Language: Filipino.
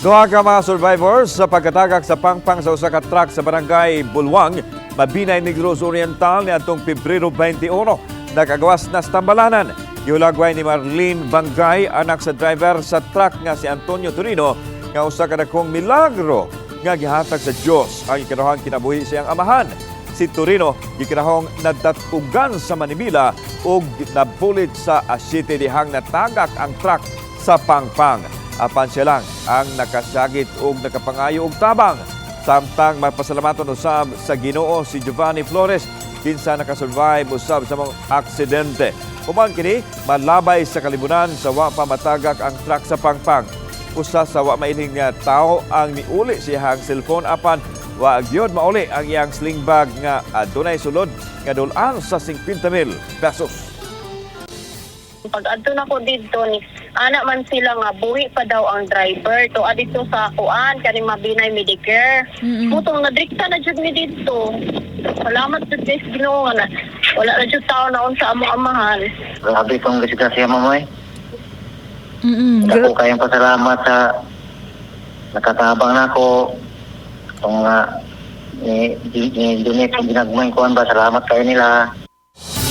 Duha ka mga survivors sa pagkatagak sa pangpang sa usa ka truck sa barangay Bulwang, Mabinay, Negros Oriental niadtong Pebrero 21. Nakagawas na sa Tambalanan. Giulagway ni Marlene Bangay, anak sa driver sa truck nga si Antonio Torino, nga usa ka dakong milagro nga gihatag sa Dios ang ikinahang kinabuhi sa iyang amahan. Si Torino gikinahong nadatugan sa Manibila ug nabulit sa Asite dihang natagak ang truck sa pangpang. Apan siya lang ang nakasagit ug nakapangayo og tabang. Samtang magpasalamaton usab sa Ginoo si Giovanni Flores kinsa nakasurvive usab sa mga aksidente. Human kini malabay sa kalibunan sa wa pa matagak ang truck sa pangpang. Usa sa wa mailhing nga tawo ang niuli siyang cellphone apan wa gyud mauli ang iyang sling bag nga adunay sulod nga dulan sa 50,000 pesos. Pag adto na ko dito ni anak man sila nga buhi pa daw ang driver to adito sa kuan kaning Mabinay Medicare. Mutong nadrikta na jud mi dito. Salamat jud sa Ginoo nga wala na jud tao na unsa amo amahan. Grabe kong disgrasya mo moy. Ako kayang pasalamat sa nakatabang na ako. Kung ni donate ang ginagmay ko ba, salamat kayo nila.